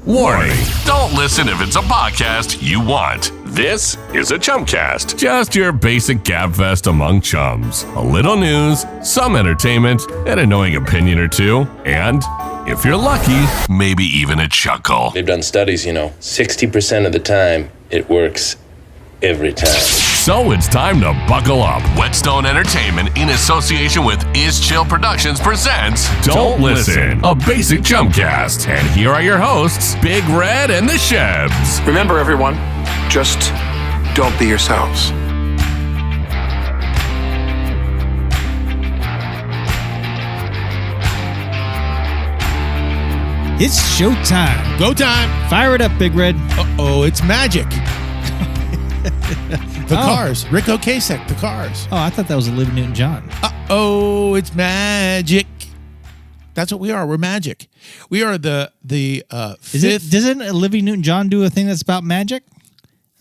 Warning, don't listen if it's a podcast you want. This is a Chumcast. Just your basic gabfest among chums. A little news, some entertainment, an annoying opinion or two, and, if you're lucky, maybe even a chuckle. They've done studies, 60% of the time, it works every time. So it's time to buckle up. Whetstone Entertainment, in association with Is Chill Productions, presents Don't Listen, a basic Chumcast. And here are your hosts, Big Red and The Shebs. Remember, everyone, just don't be yourselves. It's showtime. Go time. Fire it up, Big Red. Uh-oh, it's magic. The Cars. Rick Ocasek, The Cars. Oh, I thought that was Olivia Newton-John. Uh-oh, it's magic. That's what we are. We're magic. We are the fifth. Doesn't Olivia Newton-John do a thing that's about magic?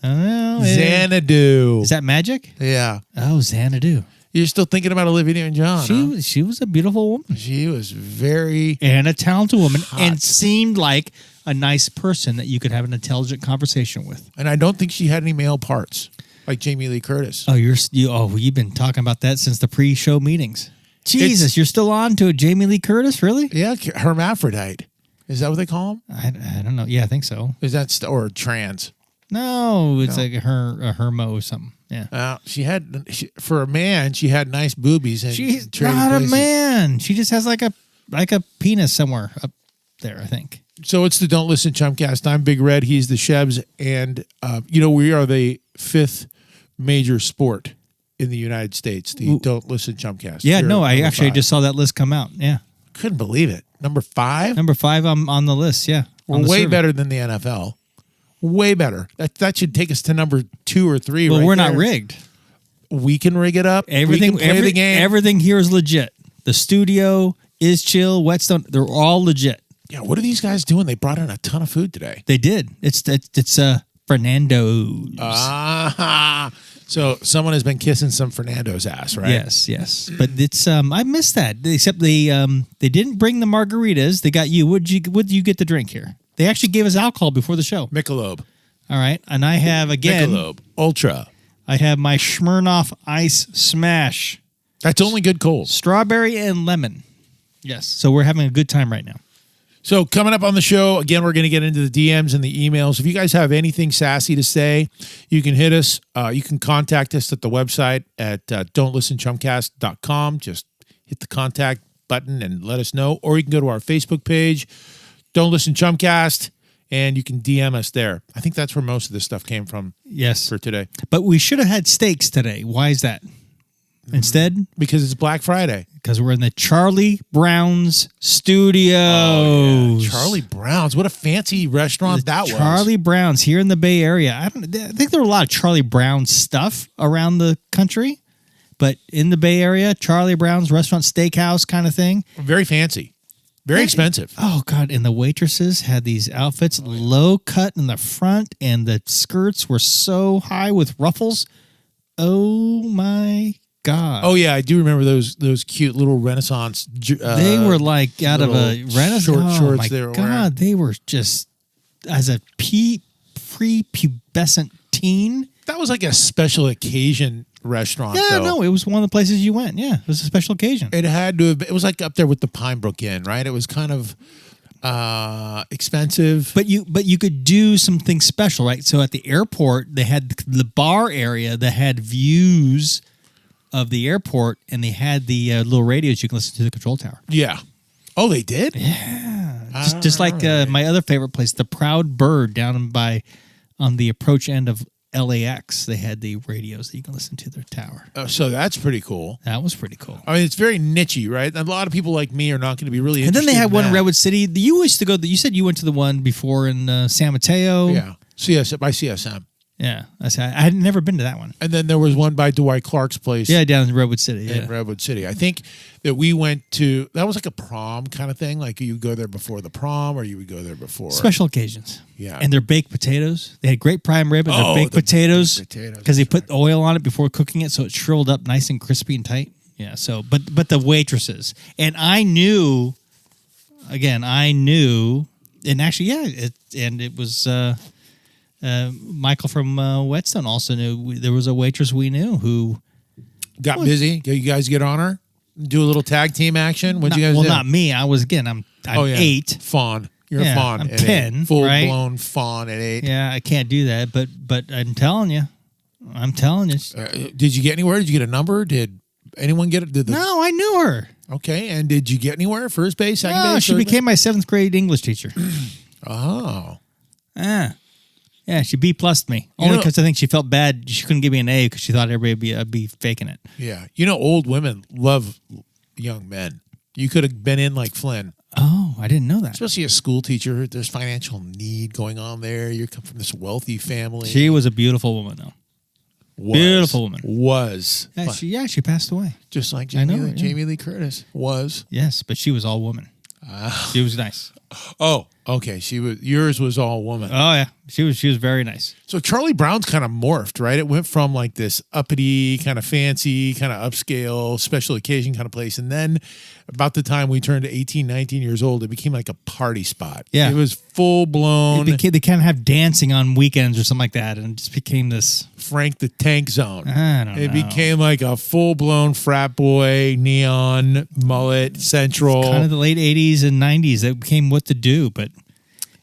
Oh, Xanadu. Is that magic? Yeah. Oh, Xanadu. You're still thinking about Olivia Newton-John, She was a beautiful woman. She was very... And a talented woman. hot. And seemed like a nice person that you could have an intelligent conversation with. And I don't think she had any male parts, like Jamie Lee Curtis. Oh, you've been talking about that since the pre-show meetings. Jesus, you're still on to a Jamie Lee Curtis, really? Yeah, hermaphrodite. Is that what they call them? I don't know. Yeah, I think so. Is that or trans? No, it's like a hermo or something. Yeah. For a man, she had nice boobies. And She's not a man. She just has like a penis somewhere up there, I think. So it's the Don't Listen Chumcast. I'm Big Red. He's the Shebs. And, we are the fifth major sport in the United States, the Don't Listen Chumcast. Yeah, You're I number five. just saw that list come out. Yeah. Couldn't believe it. Number 5? Number 5 on the list, yeah. We're way better than the NFL. Way better. That should take us to number 2 or 3. Well, right we're there. not rigged. We can rig it up. Everything, we can play the game. Everything here is legit. The studio, Is Chill, Whetstone, they're all legit. Yeah, what are these guys doing? They brought in a ton of food today. They did. It's Fernando's. So someone has been kissing some Fernando's ass, right? Yes. But it's I missed that. Except they didn't bring the margaritas. They got you. What did you get to drink here? They actually gave us alcohol before the show. Michelob. All right. And I have again Michelob Ultra. I have my Smirnoff Ice Smash. That's only good cold. Strawberry and lemon. Yes. So we're having a good time right now. So coming up on the show, again, we're going to get into the DMs and the emails. If you guys have anything sassy to say, you can hit us. You can contact us at the website at don'tlistenchumcast.com. Just hit the contact button and let us know. Or you can go to our Facebook page, Don't Listen Chumcast, and you can DM us there. I think that's where most of this stuff came from. Yes. For today. But we should have had steaks today. Why is that? Instead? Because it's Black Friday. Because we're in the Charley Brown's Studios. Oh, yeah. Charley Brown's. What a fancy restaurant that was. Charley Brown's here in the Bay Area. I think there were a lot of Charley Brown stuff around the country. But in the Bay Area, Charley Brown's restaurant, steakhouse kind of thing. Very fancy. Very expensive. Oh, God. And the waitresses had these outfits low cut in the front, and the skirts were so high with ruffles. Oh, my God. Oh, yeah. I do remember those cute little Renaissance. They were like out of a Renaissance. Shorts my they were God. wearing. They were just, as a pre-pubescent teen. That was like a special occasion restaurant. Yeah, though. no, it was one of the places you went. Yeah, it was a special occasion. It had to have been, it was like up there with the Pinebrook Inn, right? It was kind of expensive. But you could do something special, right? So at the airport, they had the bar area that had views of the airport, and they had the little radios you can listen to the control tower. Yeah. Oh, they did? Yeah. Just like my other favorite place, the Proud Bird down on the approach end of LAX. They had the radios that you can listen to their tower. So that's pretty cool. That was pretty cool. I mean, it's very niche-y, right? A lot of people like me are not going to be really And interested then they had in one that. in Redwood City. You used to go. You said you went to the one before in San Mateo. Yeah. By CSM. Yeah, I had never been to that one. And then there was one by Dwight Clark's place. Yeah, down in Redwood City. In Redwood City. I think that we went to, that was like a prom kind of thing. Like you would go there before the prom or you would go there before. Special occasions. Yeah. And their baked potatoes. They had great prime rib and their baked the potatoes. baked potatoes, Because they that's put oil on it before cooking it so it shrilled up nice and crispy and tight. Yeah, so, but the waitresses. And I knew And actually, it was Michael from Whetstone also knew. There was a waitress we knew who got busy. You guys get on her? Do a little tag team action? What'd you guys do? Not me. I was, again, I'm 8. Fawn. You're a fawn. I'm at 10. 8. Full-blown fawn at 8. Yeah, I can't do that, but I'm telling you. Did you get anywhere? Did you get a number? Did anyone get it? No, I knew her. Okay, and did you get anywhere? First base, second base? She became my 7th grade English teacher. Oh. Yeah, she B+'d me. Only because I think she felt bad. She couldn't give me an A because she thought everybody would be faking it. Yeah. Old women love young men. You could have been in like Flynn. Oh, I didn't know that. Especially a school teacher. There's financial need going on there. You come from this wealthy family. She was a beautiful woman, though. Beautiful woman. Yeah, she passed away. Just like Jamie Lee Curtis was. Yes, but she was all woman. She was nice. Oh, okay. Yours was all woman. Oh yeah, she was very nice. So Charlie Brown's kind of morphed, right? It went from like this uppity, kind of fancy, kind of upscale, special occasion kind of place, and then about the time we turned to 18, 19 years old, it became like a party spot. Yeah, it was full blown. They kind of have dancing on weekends or something like that, and it just became this Frank the Tank Zone. I don't know. It became like a full blown frat boy, neon, mullet, central. Kind of the late 80s and 90s. It became what to do, but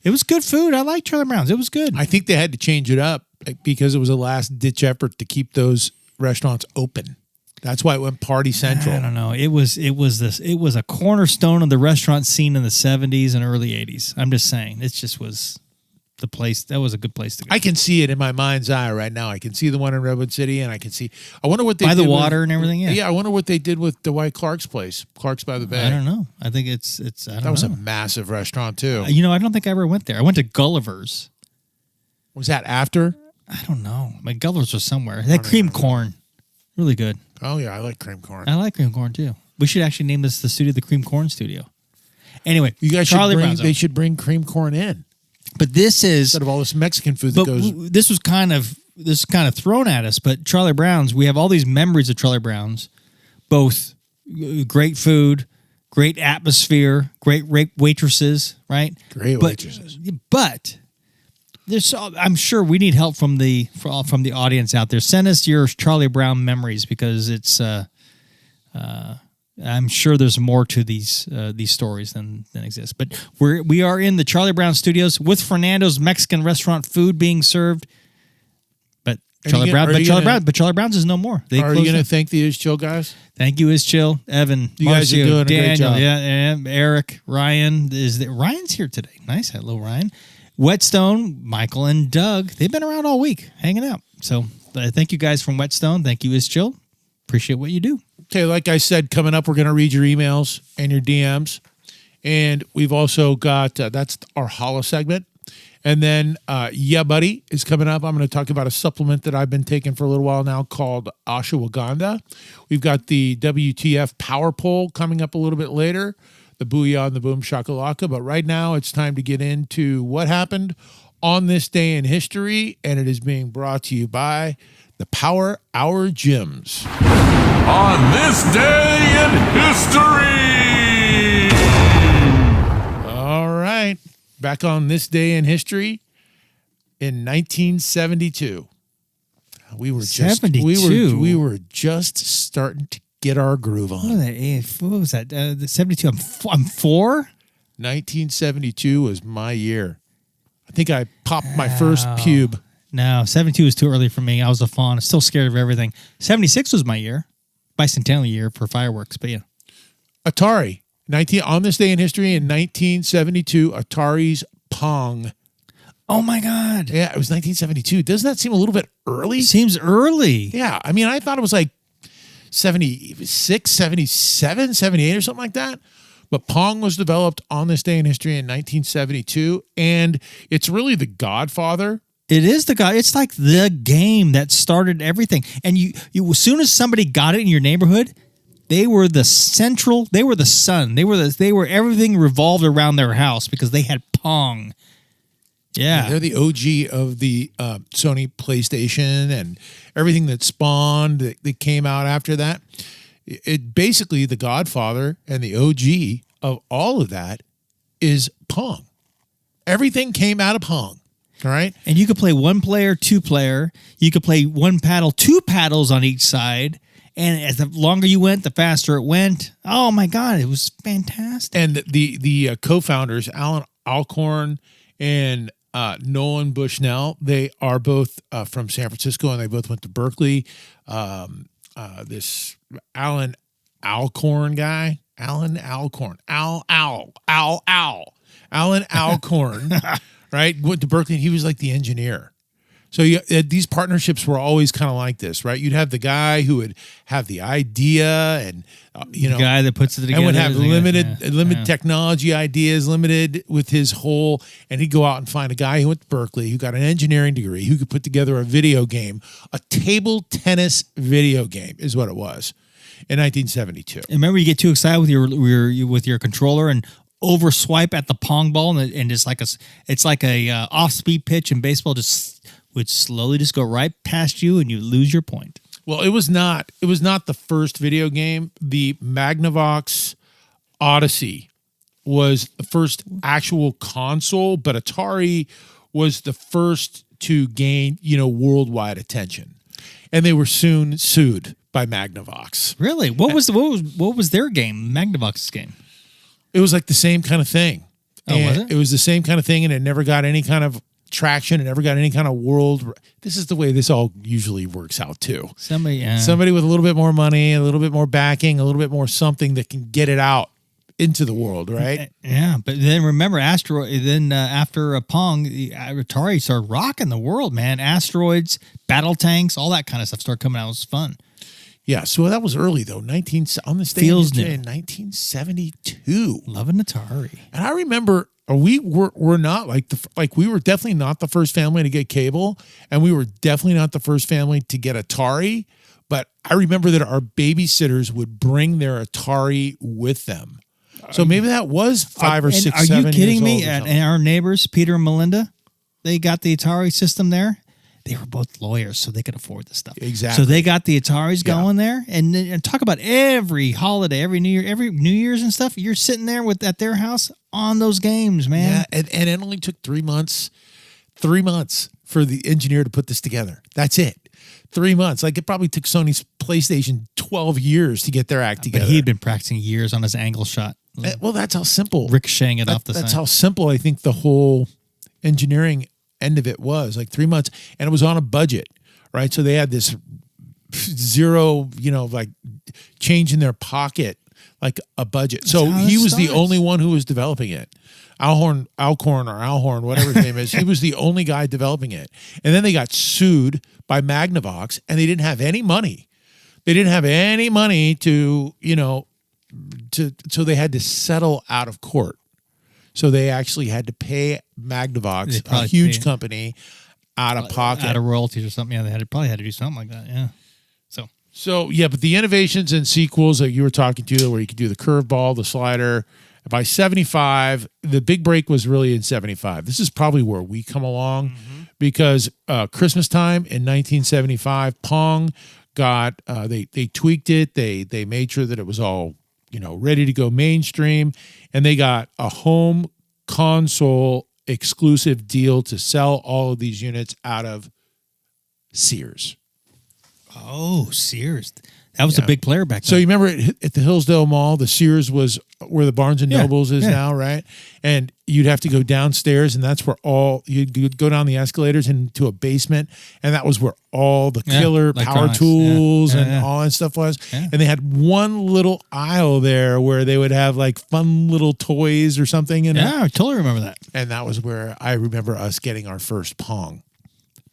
it was good food. I like Charlie Brown's. It was good. I think they had to change it up because it was a last ditch effort to keep those restaurants open. That's why it went Party Central. I don't know. It was a cornerstone of the restaurant scene in the 70s and early 80s. I'm just saying. It just was the place. That was a good place to go. I can see it in my mind's eye right now. I can see the one in Redwood City, and I wonder what they by did the water and everything. Yeah. Yeah, I wonder what they did with Dwight Clark's place, Clark's by the Bay. I don't know. I think it's. That was a massive restaurant too. I don't think I ever went there. I went to Gulliver's. Was that after? I don't know. My Gulliver's was somewhere. That cream corn, really good. Oh yeah, I like cream corn. I like cream corn too. We should actually name this the studio, the Cream Corn Studio. Anyway, you guys should bring cream corn in. But this is instead of all this Mexican food that goes. This was kind of thrown at us. But Charlie Brown's, we have all these memories of Charlie Brown's, both great food, great atmosphere, great waitresses, right? Great waitresses. But I'm sure we need help from the audience out there. Send us your Charlie Brown memories because it's. I'm sure there's more to these stories than exist. But we are in the Charlie Brown Studios with Fernando's Mexican restaurant food being served. But Charlie Brown's is no more. Are you going to thank the Is Chill guys? Thank you, Is Chill, Evan, you guys are doing Daniel, a great job. Yeah, Eric, Ryan. Ryan's here today. Nice, hello, Ryan. Whetstone, Michael, and Doug. They've been around all week, hanging out. So thank you guys from Whetstone. Thank you, Is Chill. Appreciate what you do. Okay, like I said, coming up, we're going to read your emails and your DMs. And we've also got, that's our Holla segment. And then, Yeah Buddy is coming up. I'm going to talk about a supplement that I've been taking for a little while now called ashwagandha. We've got the WTF Power Poll coming up a little bit later, the Booyah and the Boom Shakalaka. But right now, it's time to get into what happened on this day in history. And it is being brought to you by the Power Hour Gyms. On this day in history. All right. Back on this day in history in 1972. We were just 72. We were just starting to get our groove on. What was that? The 72. I'm 4. 1972 was my year. I think I popped my first pube. No, 72 was too early for me. I was a fawn. Still scared of everything. 76 was my year. Bicentennial year for fireworks, but yeah. Atari. On this day in history in 1972, Atari's Pong. Oh my God. Yeah, it was 1972. Doesn't that seem a little bit early? Seems early. Yeah. I mean, I thought it was like 76, 77, 78 or something like that. But Pong was developed on this day in history in 1972. And it's really the godfather. It is the guy. It's like the game that started everything. And you as soon as somebody got it in your neighborhood, they were the central. They were the sun. They were everything revolved around their house because they had Pong. Yeah, they're the OG of the Sony PlayStation and everything that spawned that came out after that. It basically the godfather and the OG of all of that is Pong. Everything came out of Pong. All right. And you could play 1 player, 2 player. You could play 1 paddle, 2 paddles on each side. And as the longer you went, the faster it went. Oh my God, it was fantastic. And the co-founders, Alan Alcorn and Nolan Bushnell, they are both from San Francisco, and they both went to Berkeley. This Alan Alcorn guy, Alan Alcorn, right? Went to Berkeley, and he was like the engineer. So these partnerships were always kind of like this, right? You'd have the guy who would have the idea, and the guy that puts it together, and would have limited technology ideas, limited with his whole, and he'd go out and find a guy who went to Berkeley, who got an engineering degree, who could put together a video game, a table tennis video game, is what it was in 1972. And remember, you get too excited with your controller and over swipe at the Pong ball, and it's like a off speed pitch in baseball, would slowly just go right past you, and you lose your point. Well, it was not the first video game. The Magnavox Odyssey was the first actual console, but Atari was the first to gain, worldwide attention. And they were soon sued by Magnavox. Really? What was their game? Magnavox's game? It was like the same kind of thing. Oh, was it? It was the same kind of thing, and it never got any kind of traction. It never got any kind of world. This is the way this all usually works out too. Somebody with a little bit more money, a little bit more backing, a little bit more something that can get it out into the world, right? Yeah, but then remember after Pong, Atari started rocking the world, man. Asteroids, battle tanks, all that kind of stuff started coming out. It was fun. Yeah, so that was early though. On this day in 1972. Loving Atari. And I remember we were not we were definitely not the first family to get cable, and we were definitely not the first family to get Atari. But I remember that our babysitters would bring their Atari with them. So maybe that was 5 or 6, 7 years old. Are you kidding me? And our neighbors, Peter and Melinda, they got the Atari system there. They were both lawyers, so they could afford this stuff. Exactly. So they got the Ataris going there, and talk about every holiday, every New Year, every New Year's and stuff. You're sitting there at their house on those games, man. Yeah, and it only took 3 months. 3 months for the engineer to put this together. That's it. 3 months. Like it probably took Sony's PlayStation 12 years to get their act together. But he had been practicing years on his angle shot. Well, that's how simple. Ricocheting it off the side. That's how simple I think the whole engineering end of it was, like 3 months, and it was on a budget, right? So they had this zero, like change in their pocket, like a budget. So he was the only one who was developing it. Alcorn, whatever his name is, he was the only guy developing it. And then they got sued by Magnavox, and they didn't have any money. They didn't have any money so they had to settle out of court. So they actually had to pay Magnavox, a huge company, out of pocket. Out of royalties or something. Yeah, they probably had to do something like that, yeah. So yeah, but the innovations and sequels that you were talking to, where you could do the curveball, the slider, by 75, the big break was really in 75. This is probably where we come along, because Christmas time in 1975, Pong got, they tweaked it. They made sure that it was all, ready to go mainstream, and they got a home console exclusive deal to sell all of these units out of Sears. Oh, Sears. That was a big player back then. So you remember at the Hillsdale Mall, the Sears was where the Barnes & Nobles is now, right? And you'd have to go downstairs, and that's where you'd go down the escalators into a basement, and that was where all the killer power tools and all that stuff was. Yeah. And they had one little aisle there where they would have like fun little toys or something. I totally remember that. And that was where I remember us getting our first Pong.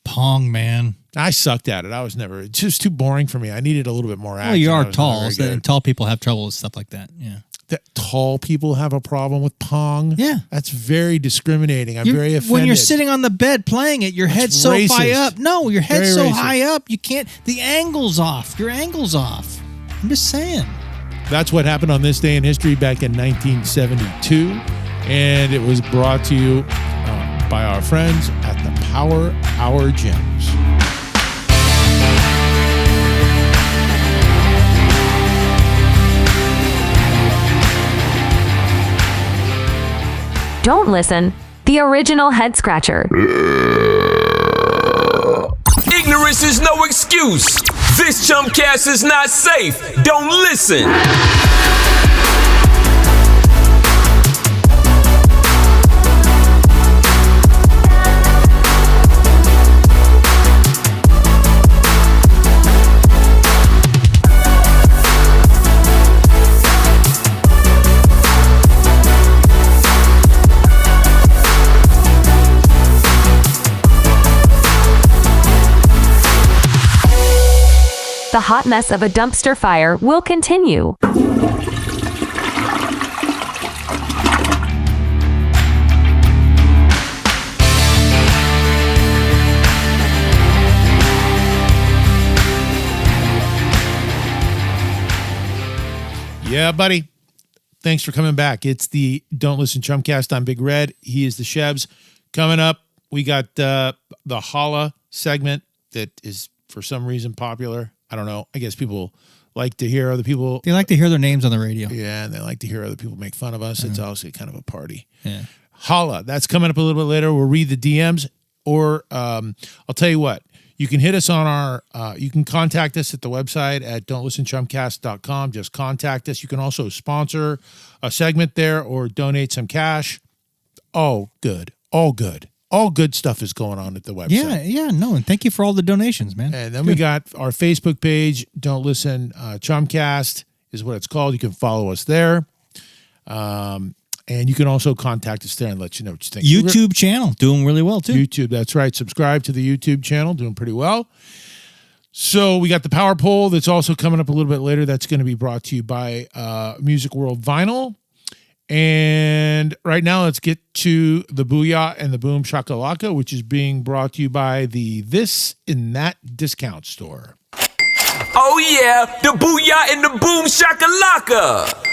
Pong, man. I sucked at it. It's just too boring for me. I needed a little bit more action. Well, you are tall, and tall people have trouble with stuff like that. Yeah. That tall people have a problem with Pong. Yeah. That's very discriminating. I'm very offended. When you're sitting on the bed playing it, your head's so high up. No, your head's so high up, you can't, the angle's off. Your angle's off. I'm just saying. That's what happened on this day in history back in 1972. And it was brought to you by our friends at the Power Hour Gems. Don't Listen the original head scratcher. Ignorance is no excuse. This Chumcast is not safe. Don't listen. The hot mess of a dumpster fire will continue. Yeah, buddy. Thanks for coming back. It's the Don't Listen Chumcast. I'm Big Red. He is the Shebs. Coming up, we got the Holla segment that is for some reason popular. I don't know. I guess people like to hear other people. They like to hear their names on the radio. Yeah, and they like to hear other people make fun of us. It's also kind of a party. Yeah. Holla. That's coming up a little bit later. We'll read the DMs. Or I'll tell you what. You can hit us on our, you can contact us at the website at don'tlistenchumcast.com. Just contact us. You can also sponsor a segment there or donate some cash. All good. All good. All good stuff is going on at the website. Yeah, no, and thank you for all the donations, man. And then we got our Facebook page, Don't Listen Chumcast is what it's called. You can follow us there. And you can also contact us there and let you know what you think. YouTube channel, doing really well, too. YouTube, that's right. Subscribe to the YouTube channel, doing pretty well. So we got the Power Poll that's also coming up a little bit later. That's going to be brought to you by Music World Vinyl. And right now, let's get to the Booyah and the Boom Shakalaka, which is being brought to you by the This and That Discount Store. Oh yeah, the Booyah and the Boom Shakalaka.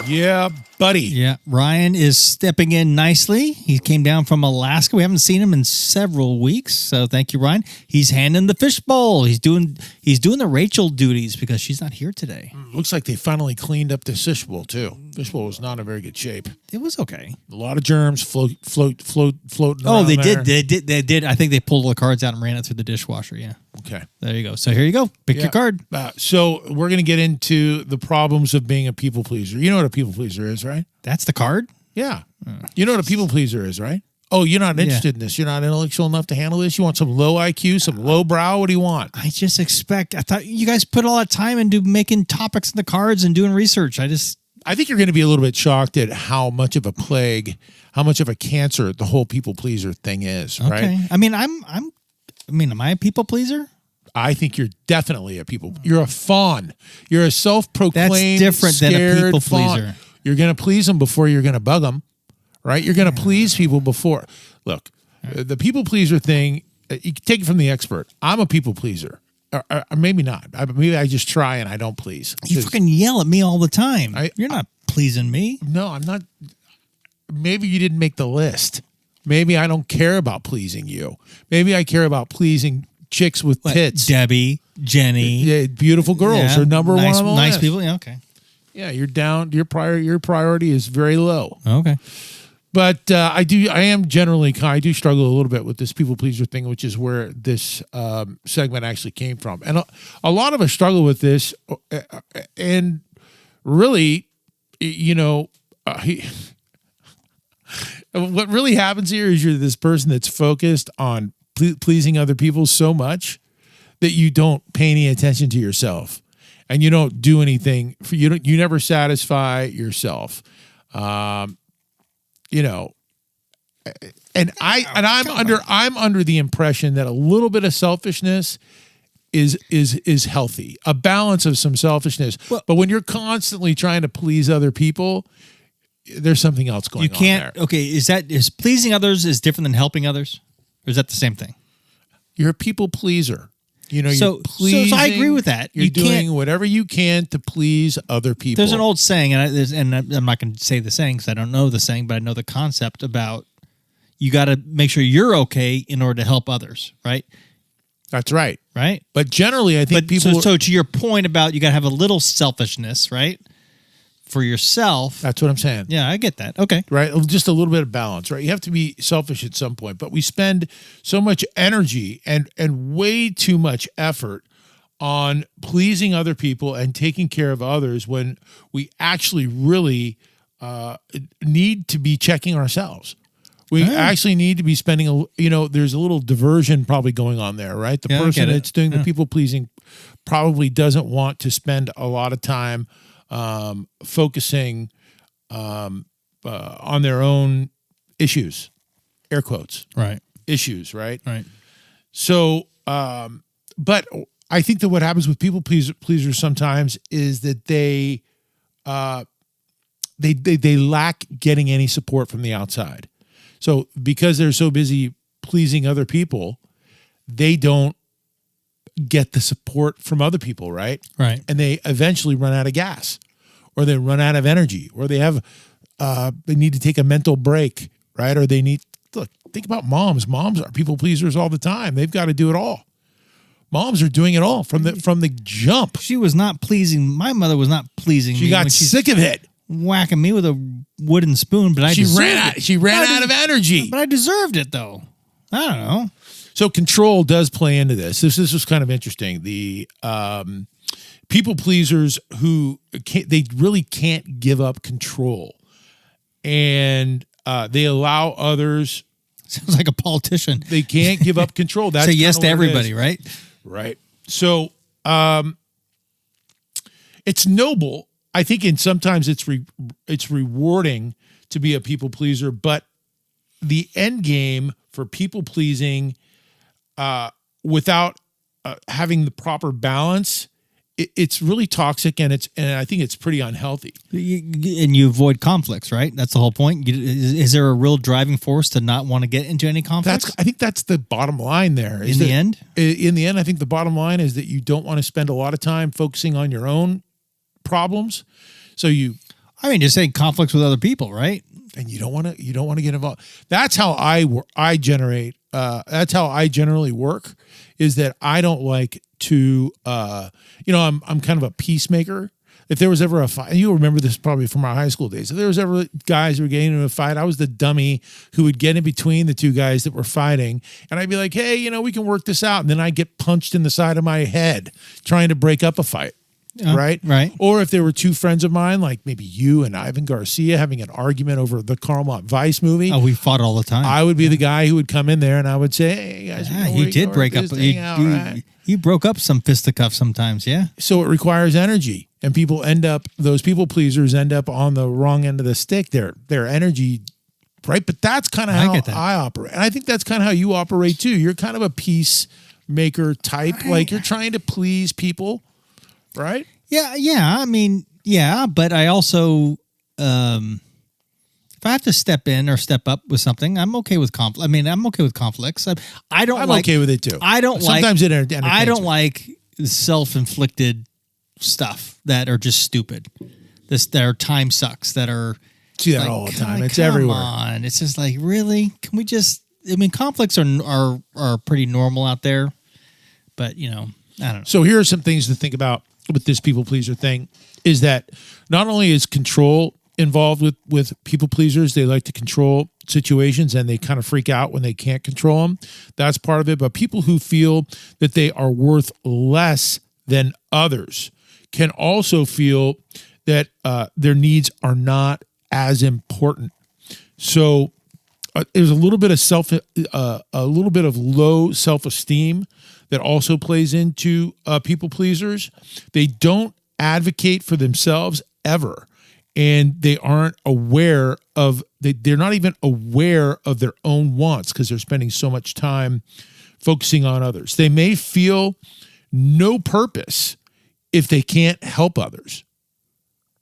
Yeah, buddy. Yeah, Ryan is stepping in nicely. He came down from Alaska. We haven't seen him in several weeks, so thank you, Ryan. He's handing the fishbowl. He's doing the Rachel duties because she's not here today. Looks like they finally cleaned up the fishbowl too. Fishbowl was not in very good shape. It was okay. A lot of germs floating. Oh, they around there. did. I think they pulled all the cards out and ran it through the dishwasher. Yeah. Okay. There you go. So here you go. Pick your card. So we're going to get into the problems of being a people pleaser. You know what a people pleaser is, right? That's the card? Yeah. You know what a people pleaser is, right? Oh, you're not interested in this. You're not intellectual enough to handle this. You want some low IQ, some low brow. What do you want? I thought you guys put all that time into making topics in the cards and doing research. I think you're going to be a little bit shocked at how much of a plague, how much of a cancer the whole people pleaser thing is, right? Okay. I mean, am I a people pleaser? I think you're definitely a people. You're a fawn. You're a self-proclaimed That's different than a people fawn. pleaser. You're going to please them before you're going to bug them, right? You're going to please people before. Look, the people pleaser thing, you can take it from the expert. I'm a people pleaser. Or maybe not. Maybe I just try and I don't please. You fucking yell at me all the time. You're not pleasing me. No, I'm not. Maybe you didn't make the list. Maybe I don't care about pleasing you. Maybe I care about pleasing chicks with tits. Debbie, Jenny. Yeah, beautiful girls are number one on the nice list. people. Yeah, okay. Yeah, you're down. Your priority is very low. Okay. But I do struggle a little bit with this people pleaser thing, which is where this segment actually came from. And a lot of us struggle with this. And really, what really happens here is you're this person that's focused on pleasing other people so much that you don't pay any attention to yourself. And you don't do anything for you. You never satisfy yourself, And I'm under the impression that a little bit of selfishness is healthy. A balance of some selfishness. But when you're constantly trying to please other people, there's something else going on there. Okay, is pleasing others is different than helping others? Or is that the same thing? You're a people pleaser. So I agree with that. You're doing whatever you can to please other people. There's an old saying, and I'm not going to say the saying because I don't know the saying, but I know the concept about you got to make sure you're okay in order to help others, right? That's right. Right? But generally, I think people... So to your point about you got to have a little selfishness, right? for yourself. That's what I'm saying. Yeah, I get that. Okay. Right? Just a little bit of balance, right? You have to be selfish at some point, but we spend so much energy and way too much effort on pleasing other people and taking care of others when we actually really need to be checking ourselves. We actually need to be spending, there's a little diversion probably going on there, right? The person that's doing the people pleasing probably doesn't want to spend a lot of time focusing on their own issues, air quotes, Right. issues, right? Right. So, but I think that what happens with people pleasers sometimes is that they lack getting any support from the outside. So because they're so busy pleasing other people, they don't get the support from other people, right? Right. And they eventually run out of gas, or they run out of energy, or they have they need to take a mental break, right? Or they need think about moms. Moms are people pleasers all the time. They've got to do it all. Moms are doing it all from the jump. She was not pleasing. My mother was not pleasing me. She got when sick of it. Whacking me with a wooden spoon, but She ran out of energy. But I deserved it, though. I don't know. So control does play into this. This was kind of interesting. The people pleasers who they really can't give up control, and they allow others. Sounds like a politician. They can't give up control. That's say yes to what it everybody, is. right? Right. So it's noble. I think, and sometimes it's rewarding to be a people pleaser, but the end game for people pleasing without having the proper balance, it's really toxic, and I think it's pretty unhealthy. And you avoid conflicts, right? That's the whole point. Is there a real driving force to not want to get into any conflicts? I think that's the bottom line there. In the end, I think the bottom line is that you don't want to spend a lot of time focusing on your own problems. So just saying conflicts with other people, right? And you don't want to get involved. That's how I generate. That's how I generally work. Is that I don't like to. I'm kind of a peacemaker. If there was ever a fight, you remember this probably from our high school days. If there was ever guys who were getting into a fight, I was the dummy who would get in between the two guys that were fighting, and I'd be like, "Hey, we can work this out." And then I'd get punched in the side of my head trying to break up a fight. Right. Or if there were two friends of mine, like maybe you and Ivan Garcia, having an argument over the Carmont Vice movie. Oh, we fought all the time. I would be the guy who would come in there and I would say, "Hey guys, he did break up. He broke up some fisticuffs sometimes." Yeah. So it requires energy, and those people pleasers end up on the wrong end of the stick. Their energy, right? But that's kind of how I operate, and I think that's kind of how you operate too. You're kind of a peacemaker type, like you're trying to please people. Right? Yeah. But I also, if I have to step in or step up with something, I'm okay with conflict. I'm okay with conflicts. I'm okay with it too. Sometimes it entertains me. I don't like self-inflicted stuff that are just stupid. That are time sucks. That are see that all the time. It's everywhere. On. It's just like, really? Can we just? Conflicts are pretty normal out there, but I don't know. So here are some things to think about with this people pleaser thing, is that not only is control involved with people pleasers, they like to control situations and they kind of freak out when they can't control them. That's part of it. But people who feel that they are worth less than others can also feel that their needs are not as important. So there's a little bit of low self-esteem that also plays into people pleasers. They don't advocate for themselves ever, and they aren't aware of. They're not even aware of their own wants because they're spending so much time focusing on others. They may feel no purpose if they can't help others.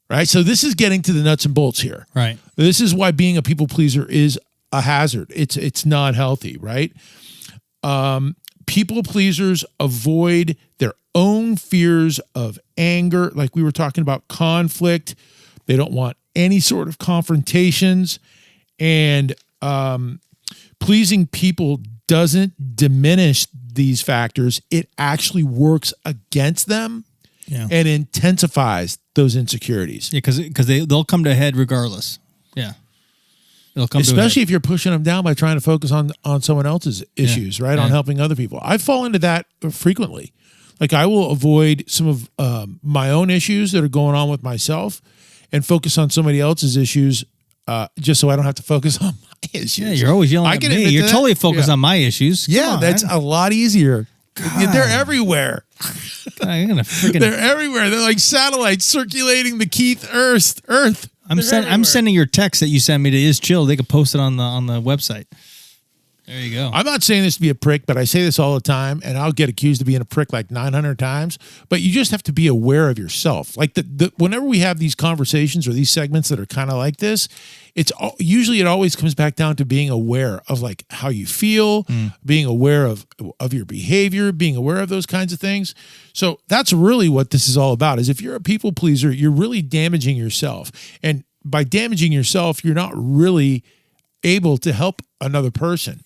Right. So this is getting to the nuts and bolts here. Right. This is why being a people pleaser is a hazard. It's not healthy. Right. People pleasers avoid their own fears of anger, like we were talking about, conflict. They don't want any sort of confrontations, and pleasing people doesn't diminish these factors. It actually works against them, Yeah. and intensifies those insecurities. Yeah, because they'll come to a head regardless. Yeah. They'll come Especially if you're pushing them down by trying to focus on someone else's issues, right? On Yeah. helping other people. I fall into that frequently. Like I will avoid some of my own issues that are going on with myself and focus on somebody else's issues just so I don't have to focus on my issues. Yeah, you're always yelling I at can me. admit You're to that. totally focused Yeah. on my issues. Come Yeah, on, that's man. a lot easier. They're everywhere. I'm gonna freaking. They're everywhere. They're like satellites circulating the Keith Earth. I'm sending your text that you sent me to Is Chill. They can post it on the website. There you go. I'm not saying this to be a prick, but I say this all the time, and I'll get accused of being a prick like 900 times. But you just have to be aware of yourself. Like whenever we have these conversations or these segments that are kind of like this, it always comes back down to being aware of like how you feel, being aware of your behavior, being aware of those kinds of things. So that's really what this is all about. Is if you're a people pleaser, you're really damaging yourself, and by damaging yourself, you're not really able to help another person.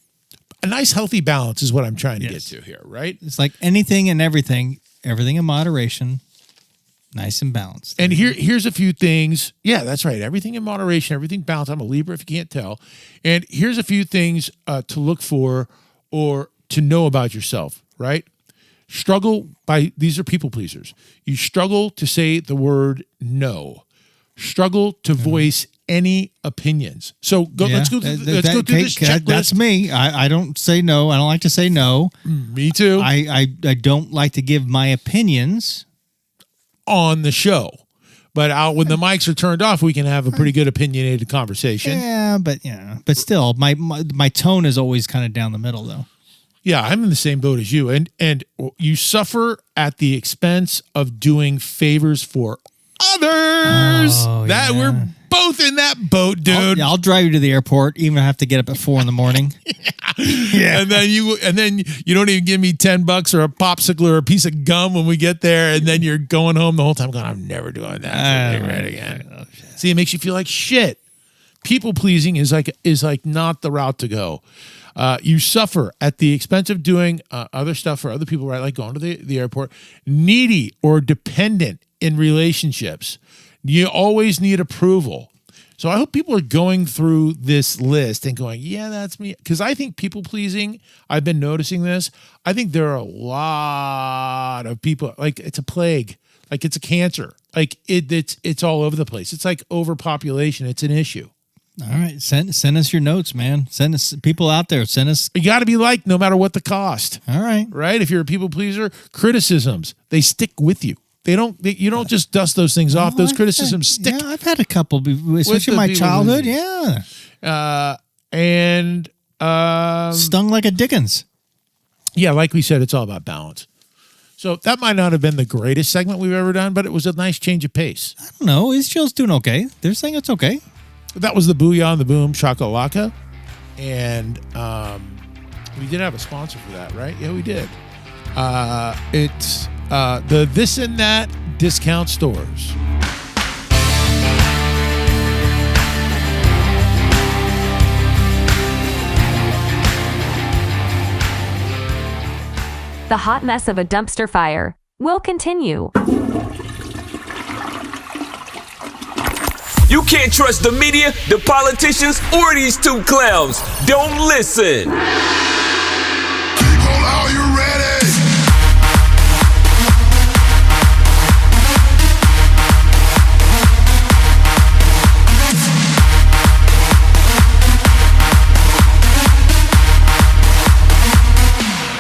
A nice, healthy balance is what I'm trying to get to here, right? It's like anything and everything in moderation, nice and balanced. And here's a few things. Yeah, that's right. Everything in moderation, everything balanced. I'm a Libra, if you can't tell. And here's a few things to look for or to know about yourself, right? These are people pleasers. You struggle to say the word no. Struggle to voice any opinions. So let's go through this checklist. That's me. I don't say no. I don't like to say no. Me too. I don't like to give my opinions on the show. But when the mics are turned off, we can have a pretty good opinionated conversation. Yeah, but still, my tone is always kind of down the middle, though. Yeah, I'm in the same boat as you, and you suffer at the expense of doing favors for others. Oh, that yeah. we're both in that boat, dude. I'll drive you to the airport, even if I have to get up at 4 a.m. Yeah. And then you don't even give me $10 or a popsicle or a piece of gum when we get there, and then you're going home the whole time going, I'm never doing that right again. See, it makes you feel like shit. People pleasing is like not the route to go. You suffer at the expense of doing other stuff for other people, right? Like going to the airport. Needy or dependent in relationships. You always need approval. So I hope people are going through this list and going, yeah, that's me. Because I think people pleasing, I've been noticing this. I think there are a lot of people, like it's a plague, like it's a cancer. Like it's all over the place. It's like overpopulation. It's an issue. All right, send us your notes, man. Send us people out there. Send us. You got to be liked no matter what the cost. All right, right. If you're a people pleaser, criticisms, they stick with you. You don't just dust those things off. Those criticisms stick. Yeah, I've had a couple, especially my childhood. Yeah, stung like a Dickens. Yeah, like we said, it's all about balance. So that might not have been the greatest segment we've ever done, but it was a nice change of pace. I don't know. Is Chill's doing okay? They're saying it's okay. That was the Booyah and the Boom Shakalaka. And we did have a sponsor for that, right? Yeah, we did. It's the This and That discount stores. The hot mess of a dumpster fire will continue. You can't trust the media, the politicians, or these two clowns. Don't listen. People, are you ready?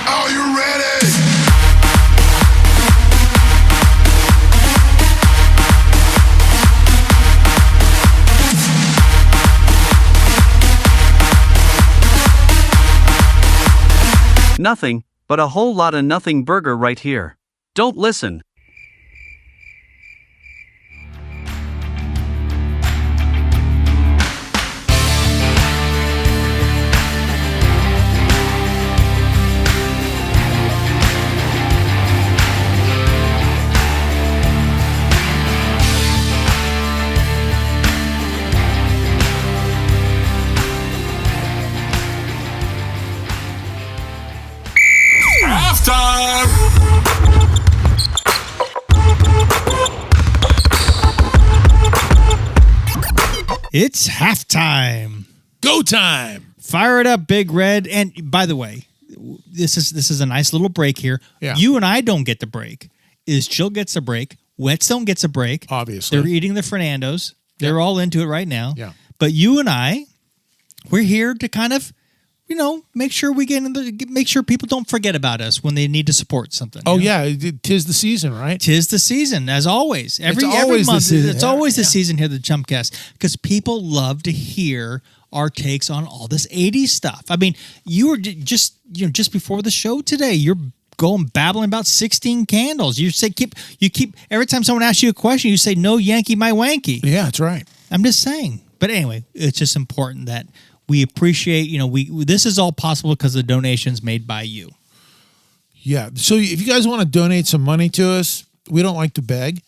Are you ready? Nothing, but a whole lot of nothing burger right here. Don't listen. Halftime! It's halftime. Go time. Fire it up, Big Red. And by the way, this is a nice little break here. Yeah. You and I don't get the break. Chill gets a break. Whetstone gets a break. Obviously. They're eating the Fernandos. They're all into it right now. Yeah. But you and I, we're here to kind of, make sure make sure people don't forget about us when they need to support something. Oh, yeah. 'Tis the season, right? 'Tis the season, as always. Every always the month, season. it's always the season here at the Chumcast, because people love to hear our takes on all this 80s stuff. I mean, you were just before the show today, you're going babbling about 16 Candles. You say you keep every time someone asks you a question, you say no Yankee my wanky. Yeah, that's right. I'm just saying. But anyway, it's just important that we appreciate, this is all possible because of the donations made by you. Yeah. So if you guys want to donate some money to us, we don't like to beg.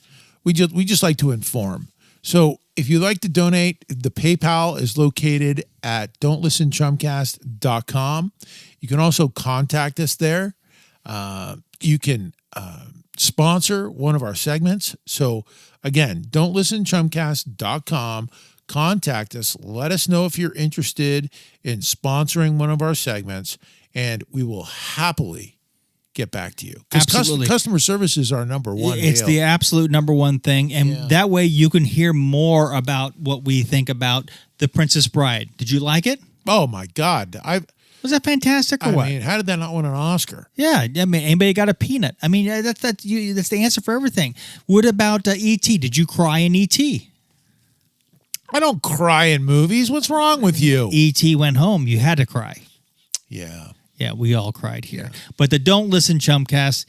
We just like to inform. So if you'd like to donate, the PayPal is located at don'tlistenchumcast.com. You can also contact us there. You can sponsor one of our segments. So again, don'tlistenchumcast.com. Contact us. Let us know if you're interested in sponsoring one of our segments, and we will happily get back to you. Absolutely. Customer service is our number one. It's deal. the absolute number one thing. And that way you can hear more about what we think about The Princess Bride. Did you like it? Oh, my God. Was that fantastic or what? I mean, how did that not win an Oscar? Yeah, I mean, anybody got a peanut? I mean, that's the answer for everything. What about E.T.? Did you cry in E.T.? I don't cry in movies. What's wrong with you? E.T. went home. You had to cry. Yeah. Yeah, we all cried here. But the Don't Listen Chumcast,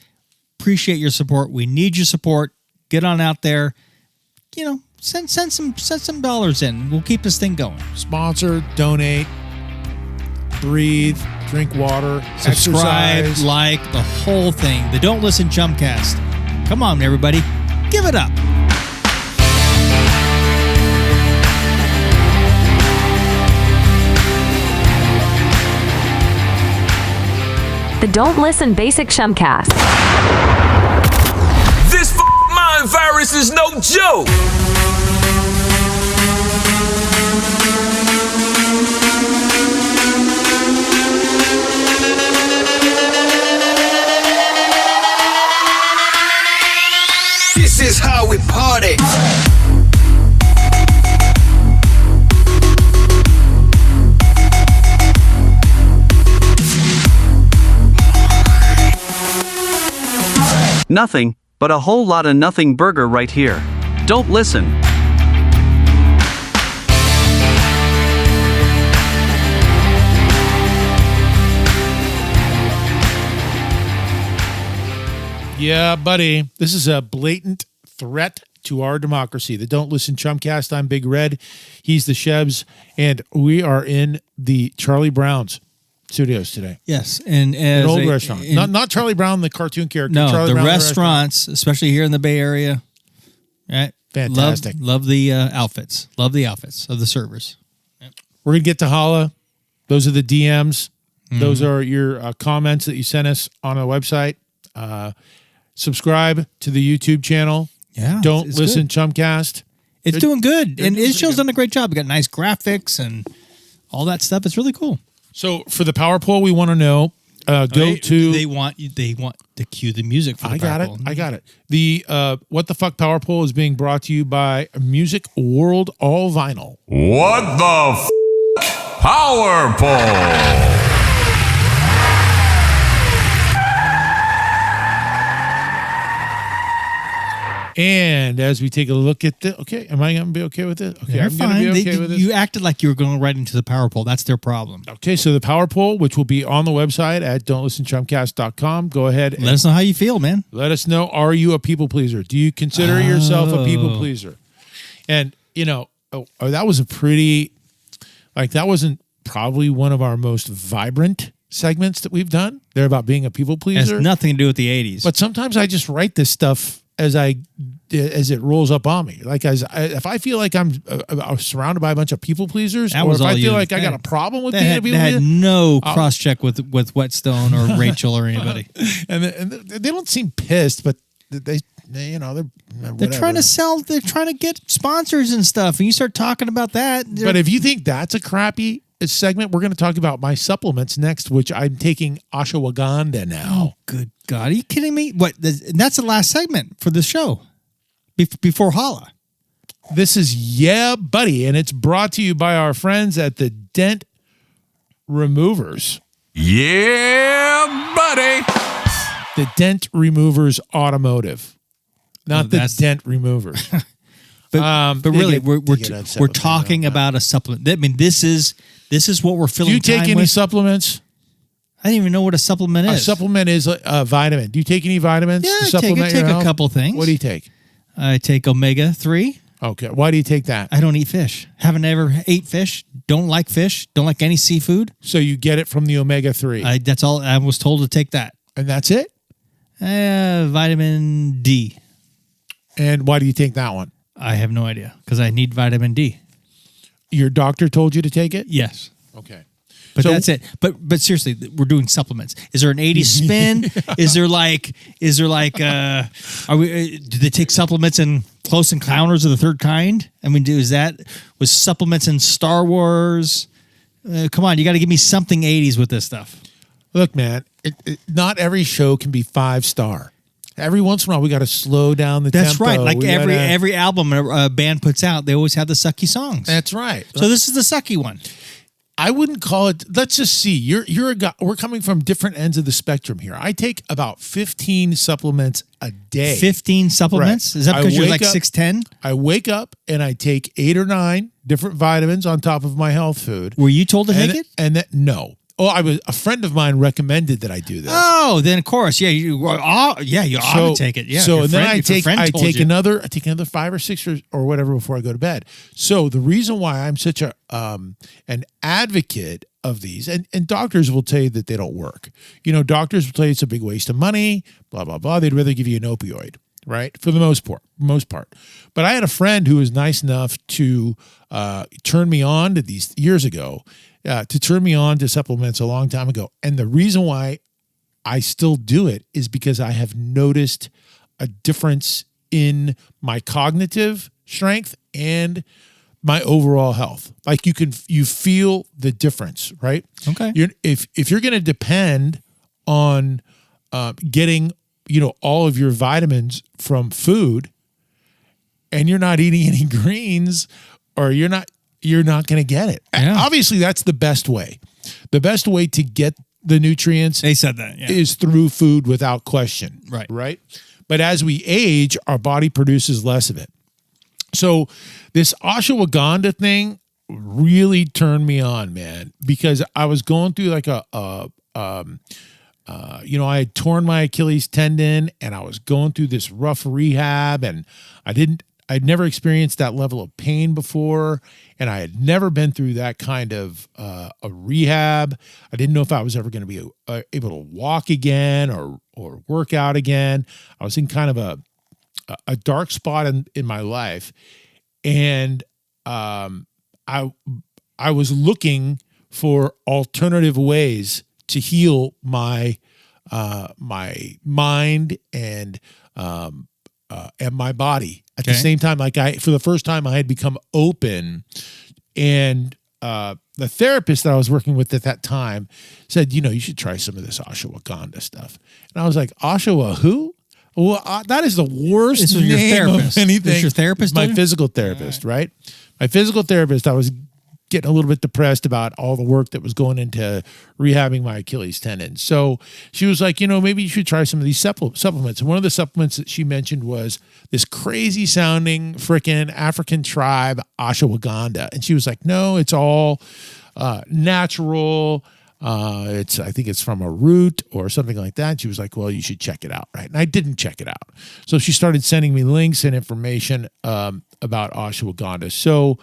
appreciate your support. We need your support. Get on out there. Send some dollars in. We'll keep this thing going. Sponsor, donate, breathe, drink water, Subscribe, exercise. like, the whole thing. The Don't Listen Chumcast. Come on, everybody. Give it up. The Don't Listen Basic Chumcast. This mind virus is no joke. This is how we party. Nothing, but a whole lot of nothing burger right here. Don't listen. Yeah, buddy. This is a blatant threat to our democracy. The Don't Listen Chumcast. I'm Big Red. He's the Shebs. And we are in the Charlie Brown's studios today. Yes, and An old restaurant. Not Charlie Brown, the cartoon character. No, Charlie the Brown, restaurants, especially here in the Bay Area. Right? Fantastic. Love the outfits. Love the outfits of the servers. We're going to get to holla. Those are the DMs. Those are your comments that you sent us on our website. Subscribe to the YouTube channel. Yeah. Don't it's Listen good. Chumcast. It's doing good. And doing Israel's pretty done a great job. We got nice graphics and all that stuff. It's really cool. So for the power poll, we want to know. They want to cue the music for the I got power it. poll. I got it. The What the Fuck Power Poll is being brought to you by Music World All Vinyl. What the Power Poll? And as we take a look at the, okay, am I going to be okay with it? Okay, They're I'm going to fine. be okay with this. You acted like you were going right into the power poll. That's their problem. Okay, so the power poll, which will be on the website at don'tlistenchumcast.com. Go ahead and Let us know how you feel, man. let us know. Are you a people pleaser? Do you consider yourself a people pleaser? And, that was a pretty, that wasn't probably one of our most vibrant segments that we've done. They're about being a people It has pleaser. nothing to do with the 80s. But sometimes I just write this stuff as it rolls up on me. If I feel like I'm surrounded by a bunch of people pleasers, That or was if all I feel you. like I got a problem with They being a had, people they had pleaser, no cross check with Whetstone or Rachel or anybody. and they don't seem pissed, but they they're trying to sell. They're trying to get sponsors and stuff, and you start talking about that. But if you think that's a crappy segment, we're going to talk about my supplements next, which I'm taking ashwagandha now. Oh, good God. Are you kidding me? What? That's the last segment for the show before Holla. This is Yeah Buddy, and it's brought to you by our friends at the Dent Removers. Yeah, buddy. The Dent Removers Automotive, not the Dent Removers. But really, we're talking about a supplement. I mean, this is what we're filling. Do you take any with. Supplements? I didn't even know what a supplement is. A supplement is a vitamin. Do you take any vitamins? Yeah, I take a couple things. What do you take? I take omega-3. Okay. Why do you take that? I don't eat fish. Haven't ever ate fish. Don't like fish. Don't like any seafood. So you get it from the omega-3. That's all. I was told to take that. And that's it? Vitamin D. And why do you take that one? I have no idea because I need vitamin D. Your doctor told you to take it? Yes. Okay. But that's it. But seriously, we're doing supplements. Is there an 80s spin? Is there like do they take supplements in Close Encounters of the Third Kind? I mean, was supplements in Star Wars? Come on, you got to give me something 80s with this stuff. Look, man, not every show can be 5-star. Every once in a while, we got to slow down the tempo. That's right. Like every album a band puts out, they always have the sucky songs. That's right. So this is the sucky one. I wouldn't call it. Let's just see. You're a guy. We're coming from different ends of the spectrum here. I take about 15 supplements a day. 15 supplements? Right. Is that because you're like 6'10"? I wake up and I take 8 or 9 different vitamins on top of my health food. Were you told to take it? And that no. Oh, a friend of mine recommended that I do this. Oh, then of course, yeah, you ought to take it. Yeah. So then I take another 5 or 6 or whatever before I go to bed. So the reason why I'm such an advocate of these, and doctors will tell you that they don't work. Doctors will tell you it's a big waste of money, blah, blah, blah. They'd rather give you an opioid, right? For the most part. But I had a friend who was nice enough to turn me on to these years ago, to turn me on to supplements a long time ago. And the reason why I still do it is because I have noticed a difference in my cognitive strength and my overall health. Like you feel the difference, right? Okay. If you're going to depend on getting, all of your vitamins from food, and you're not eating any greens, or you're not going to get it. Yeah. Obviously, that's the best way. The best way to get the nutrients, they said that, is through food without question. Right. But as we age, our body produces less of it. So this ashwagandha thing really turned me on, man, because I was going through like I had torn my Achilles tendon, and I was going through this rough rehab, and I'd never experienced that level of pain before, and I had never been through that kind of a rehab. I didn't know if I was ever going to be able to walk again or work out again. I was in kind of a dark spot in my life, and I was looking for alternative ways to heal my my mind and my body at the same time. Like for the first time, I had become open, and the therapist that I was working with at that time said, you should try some of this ashwagandha stuff. And I was like, Ashwa who? Well, that is the worst name your therapist. Of anything. Is your therapist? My physical therapist, right? My physical therapist. I was getting a little bit depressed about all the work that was going into rehabbing my Achilles tendon. So she was like, maybe you should try some of these supplements. And one of the supplements that she mentioned was this crazy sounding freaking African tribe ashwagandha. And she was like, no, it's all natural. I think it's from a root or something like that. She was like, well, you should check it out. Right. And I didn't check it out. So she started sending me links and information about ashwagandha. So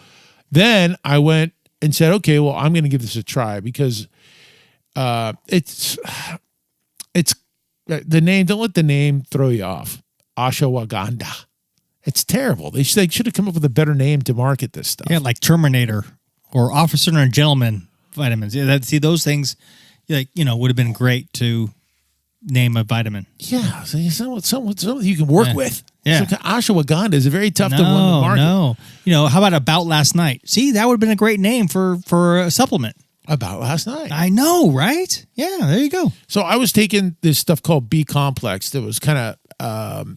then I went and said, okay, well, I'm going to give this a try, because it's the name. Don't let the name throw you off. Ashwagandha. It's terrible. They should have come up with a better name to market this stuff. Yeah, like Terminator or Officer and Gentleman vitamins. Yeah, those things, would have been great to name a vitamin. Yeah, something you can work with. Yeah. So ashwagandha is a very tough one to market. No. You know, how about About Last Night? See, that would have been a great name for a supplement. About Last Night. I know, right? Yeah, there you go. So I was taking this stuff called B complex that was kind of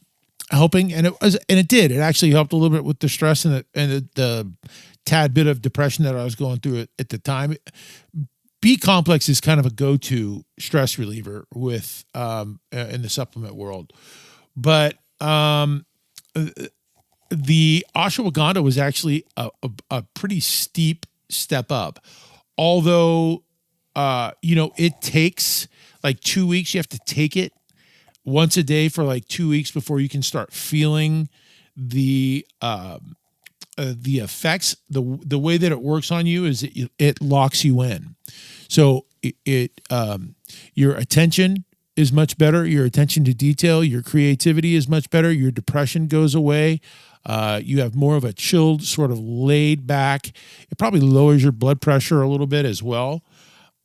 helping, and it did. It actually helped a little bit with the stress and the tad bit of depression that I was going through at the time. B complex is kind of a go-to stress reliever with in the supplement world, but the ashwagandha was actually a pretty steep step up. Although, it takes like 2 weeks. You have to take it once a day for like 2 weeks before you can start feeling the effects. The way that it works on you is it locks you in. So your attention is much better. Your attention to detail, your creativity is much better. Your depression goes away. You have more of a chilled, sort of laid back. It probably lowers your blood pressure a little bit as well.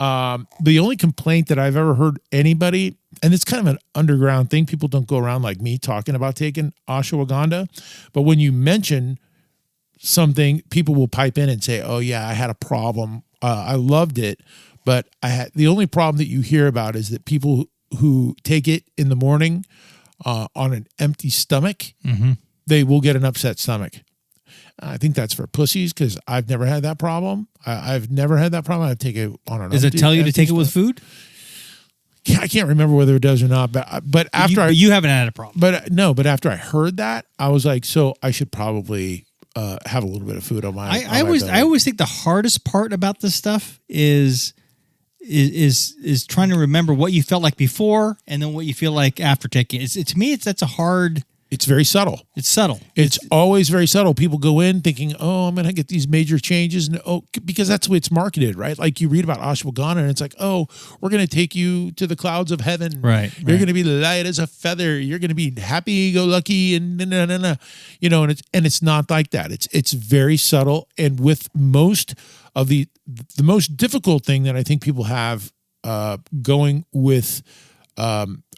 The only complaint that I've ever heard anybody, and it's kind of an underground thing, people don't go around like me talking about taking ashwagandha, but when you mention something, people will pipe in and say, oh yeah, I had a problem. I loved it, but the only problem that you hear about is that people who take it in the morning on an empty stomach, they will get an upset stomach. I think that's for pussies because I've never had that problem. I've never had that problem. I take it on an. Does it tell you to take it with food? I can't remember whether it does or not. But after you haven't had a problem. But after I heard that, I was like, so I should probably have a little bit of food on my. I always think the hardest part about this stuff is trying to remember what you felt like before and then what you feel like after taking it. To me, that's a hard. It's very subtle. It's subtle. It's always very subtle. People go in thinking, oh, I'm going to get these major changes. And because that's the way it's marketed, right? Like you read about ashwagandha and it's like, oh, we're going to take you to the clouds of heaven. Right. You're going to be light as a feather. You're going to be happy-go-lucky and and it's not like that. It's very subtle. And with most of the most difficult thing that I think people have going with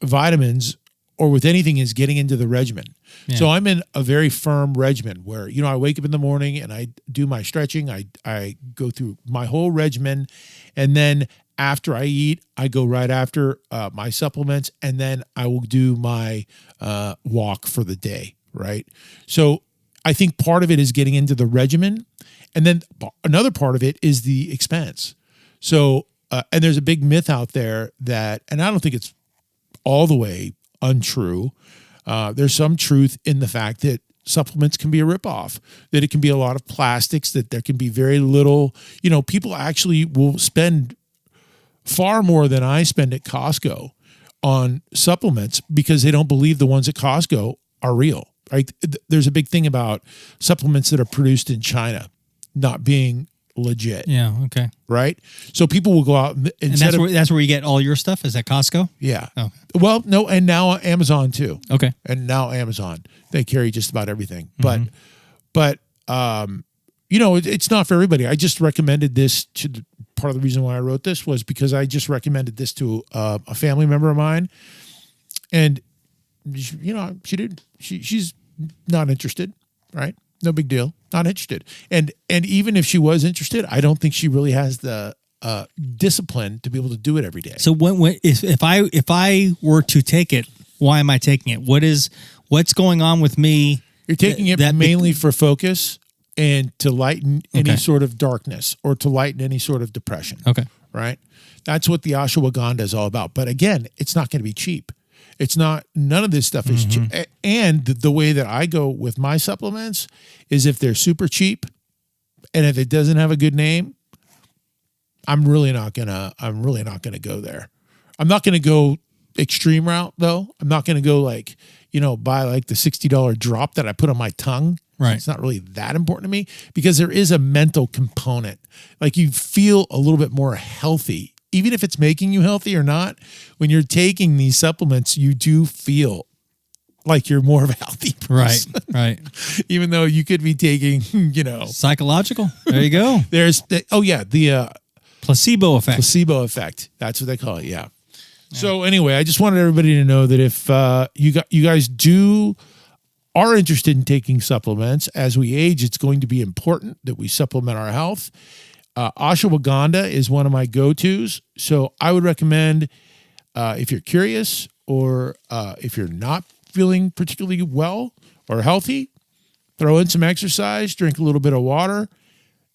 vitamins or with anything is getting into the regimen. Yeah. So I'm in a very firm regimen where, I wake up in the morning and I do my stretching. I go through my whole regimen. And then after I eat, I go right after my supplements. And then I will do my walk for the day, right? So I think part of it is getting into the regimen. And then another part of it is the expense. So, and there's a big myth out there that, and I don't think it's all the way untrue. There's some truth in the fact that supplements can be a ripoff, that it can be a lot of plastics, that there can be very little, people actually will spend far more than I spend at Costco on supplements because they don't believe the ones at Costco are real, right? There's a big thing about supplements that are produced in China not being legit. Yeah. Okay. Right. So people will go out and that's where you get all your stuff is at Costco. Yeah. Oh. Well, no, and now Amazon too. Okay. And now Amazon, they carry just about everything. But it's not for everybody. I just recommended this to part of the reason why I wrote this was because I just recommended this to a family member of mine, and she did. She's not interested. Right. No big deal. Not interested. And even if she was interested, I don't think she really has the discipline to be able to do it every day. So if I were to take it, why am I taking it? What's going on with me? You're taking it mainly for focus and to lighten any sort of darkness or to lighten any sort of depression. Okay. Right? That's what the ashwagandha is all about. But again, it's not going to be cheap. It's not, none of this stuff is cheap. And the way that I go with my supplements is if they're super cheap and if it doesn't have a good name, I'm really not gonna go there. I'm not gonna go extreme route though. I'm not gonna go buy like the $60 drop that I put on my tongue. Right. It's not really that important to me because there is a mental component. Like you feel a little bit more healthy. Even if it's making you healthy or not, when you're taking these supplements, you do feel like you're more of a healthy person. Right. Even though you could be taking, psychological. There you go. There's the placebo effect. Placebo effect. Placebo effect. That's what they call it. Yeah. So anyway, I just wanted everybody to know that if you guys are interested in taking supplements as we age, it's going to be important that we supplement our health. Ashwagandha is one of my go-tos. So I would recommend if you're curious or if you're not feeling particularly well or healthy, throw in some exercise, drink a little bit of water,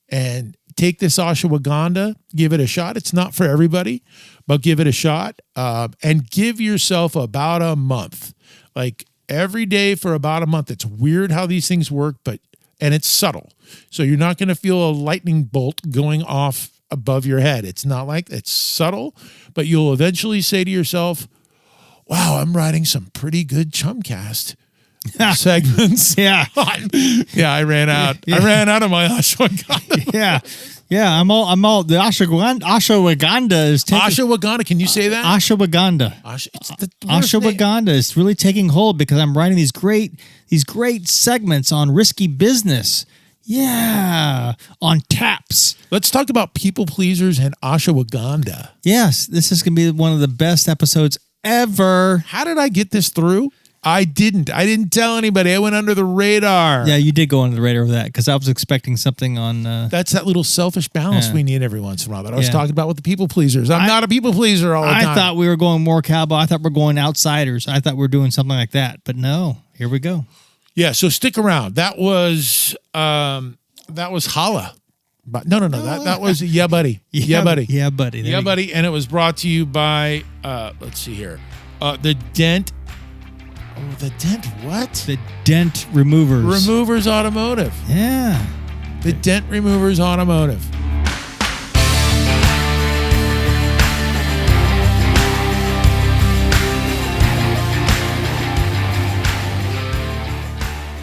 and take this ashwagandha, give it a shot. It's not for everybody, but give it a shot and give yourself about a month. Like every day for about a month. It's weird how these things work, and it's subtle. So you're not going to feel a lightning bolt going off above your head. It's not like it's subtle, but you'll eventually say to yourself, wow, I'm writing some pretty good Chumcast segments. Yeah. Yeah, I ran out. Yeah. I ran out of my ashwagandha. Yeah. I'm all the ashwagandha is taking Ashwagandha, can you say that? ashwagandha. Ashwagandha is really taking hold because I'm writing these great segments on risky business. Yeah, on taps. Let's talk about people pleasers and ashwagandha. Yes, this is going to be one of the best episodes ever. How did I get this through? I didn't tell anybody. I went under the radar. Yeah, you did go under the radar of that because I was expecting something on. That's that little selfish balance we need every once in a while that I was talking about with the people pleasers. I'm not a people pleaser all the time. I thought we were going more cowboy. I thought we were going outsiders. I thought we were doing something like that. But no, here we go. Yeah, so stick around. That was Holla. But no. That was Yeah Buddy. Yeah, Buddy. Yeah, buddy. Yeah, Buddy. And it was brought to you by let's see here. The Dent. Oh, the Dent what? The Dent Removers. Removers Automotive. Yeah. The Dent Removers Automotive.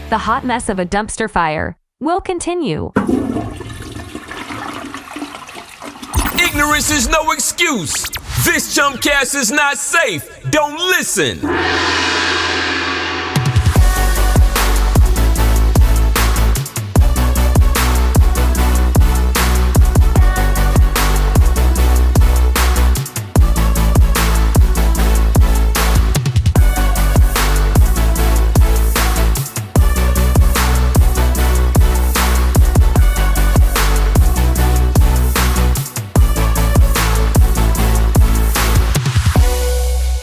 The hot mess of a dumpster fire will continue. Ignorance is no excuse. This Chumcast is not safe. Don't listen.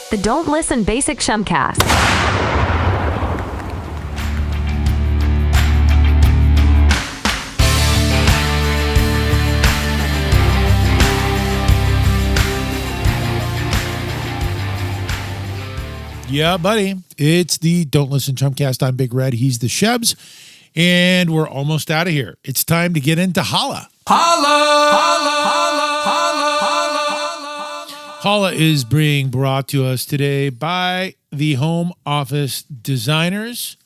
The Don't Listen Basic Chumcast. Yeah, buddy. It's the Don't Listen Chumcast. I'm Big Red. He's the Shebs. And we're almost out of here. It's time to get into Holla. Holla! Holla! Holla! Holla! Holla is being brought to us today by the Home Office Designers.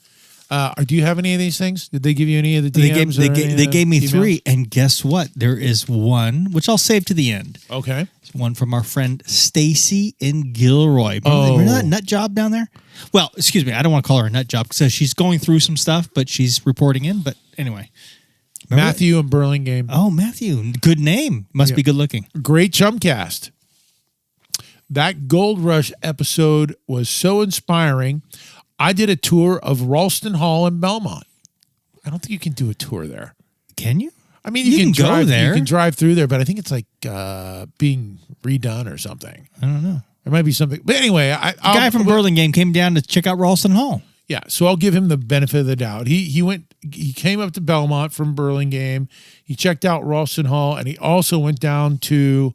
Do you have any of these things? Did they give you any of the DMs? They gave me three, and guess what? There is one, which I'll save to the end. Okay. It's one from our friend Stacy in Gilroy. Remember that nut job down there? Well, excuse me, I don't want to call her a nut job because she's going through some stuff, but she's reporting in. But anyway. Matthew in Burlingame. Oh, Matthew. Good name. Must be good looking. Great Chumcast. That Gold Rush episode was so inspiring. I did a tour of Ralston Hall in Belmont. I don't think you can do a tour there. Can you? I mean, you can drive go there. You can there. drive through there, but I think it's like being redone or something. I don't know. There might be something. But anyway, The guy from Burlingame came down to check out Ralston Hall. Yeah, so I'll give him the benefit of the doubt. He came up to Belmont from Burlingame. He checked out Ralston Hall, and he also went down to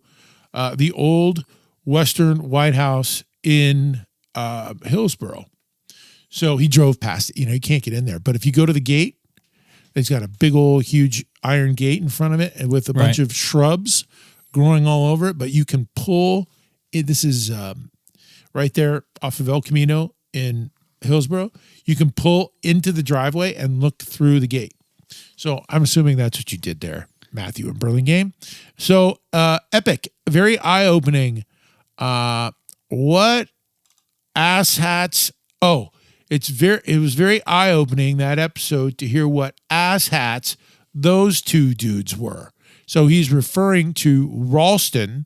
the old Western White House in Hillsborough. So he drove past it. You know, you can't get in there. But if you go to the gate, it's got a big old huge iron gate in front of it and with a bunch of shrubs growing all over it. But you can pull it. This is right there off of El Camino in Hillsborough. You can pull into the driveway and look through the gate. So I'm assuming that's what you did there, Matthew in Burlingame. So epic, very eye-opening. What asshats? Oh, it was very eye-opening, that episode, to hear what asshats those two dudes were. So he's referring to Ralston,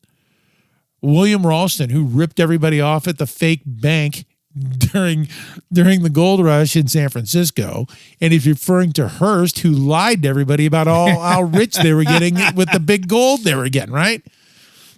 William Ralston, who ripped everybody off at the fake bank during the gold rush in San Francisco, and he's referring to Hearst, who lied to everybody about how rich they were getting with the big gold they were getting, right?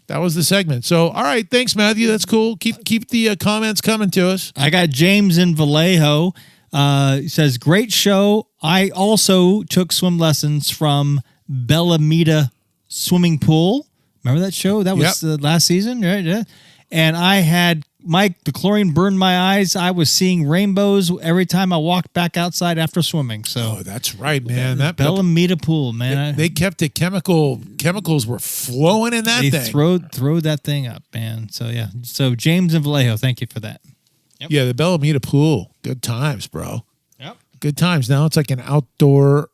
That was the segment. So, all right, thanks, Matthew. That's cool. Keep the comments coming to us. I got James in Vallejo. He says, great show. I also took swim lessons from Bellamita Swimming Pool. Remember that show? That was last season, right? Yeah. And I had the chlorine burned my eyes. I was seeing rainbows every time I walked back outside after swimming. So that's right, man. That Bellamita Pool, man. They kept it chemicals were flowing in that thing. They throw that thing up, man. So yeah. So James and Vallejo, thank you for that. Yep. Yeah, the Bellamita Pool. Good times, bro. Yep. Good times. Now it's like an outdoor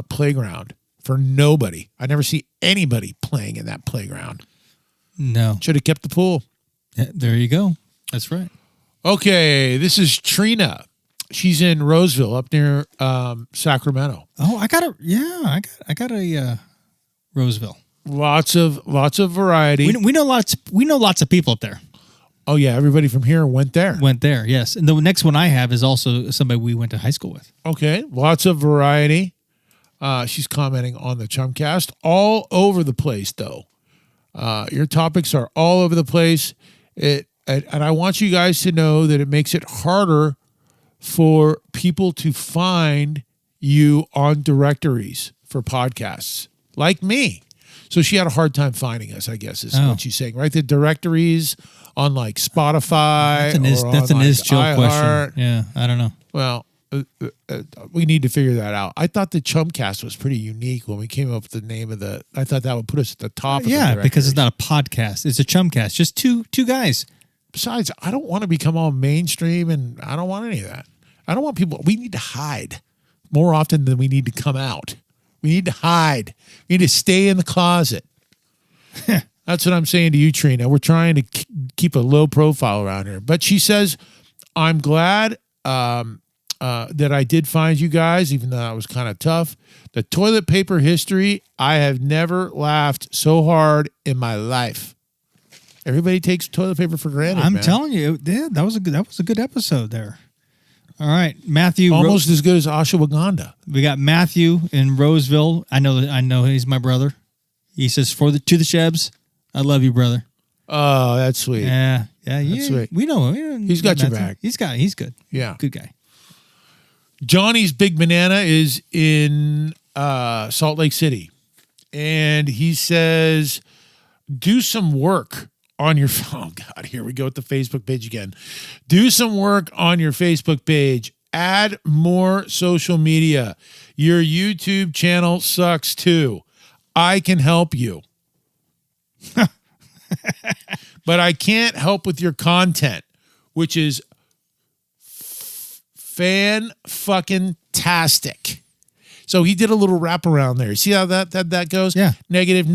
playground for nobody. I never see anybody playing in that playground. No. Should have kept the pool. Yeah, there you go. That's right. Okay, this is Trina. She's in Roseville, up near Sacramento. Oh, I got a Roseville. Lots of variety. We know lots of people up there. Oh yeah, everybody from here went there. Yes. And the next one I have is also somebody we went to high school with. Okay, lots of variety. She's commenting on the Chumcast. All over the place, though. Your topics are all over the place. And I want you guys to know that it makes it harder for people to find you on directories for podcasts, like me. So she had a hard time finding us, I guess, is what she's saying, right? The directories on like Spotify. That's an chill question. Yeah, I don't know. Well, we need to figure that out. I thought the Chumcast was pretty unique when we came up with the name of I thought that would put us at the top of the directories. Because it's not a podcast. It's a Chumcast. Just two guys. Besides, I don't want to become all mainstream, and I don't want any of that. I don't want people. We need to hide more often than we need to come out. We need to hide. We need to stay in the closet. That's what I'm saying to you, Trina. We're trying to keep a low profile around here. But she says, I'm glad that I did find you guys, even though that was kind of tough. The toilet paper history, I have never laughed so hard in my life. Everybody takes toilet paper for granted. I'm telling you, that was a good episode there. All right, Matthew. Almost as good as Ashwagandha. We got Matthew in Roseville. I know he's my brother. He says, to the Shebs, I love you, brother. Oh, that's sweet. Yeah, that's sweet. We know him. He's got your back. He's good. Yeah, good guy. Johnny's Big Banana is in Salt Lake City, and he says, do some work on your phone. Oh, God, here we go with the Facebook page again. Do some work on your Facebook page. Add more social media. Your YouTube channel sucks too. I can help you. But I can't help with your content, which is fan-fucking-tastic. So he did a little wraparound there. See how that goes? Yeah. Negative.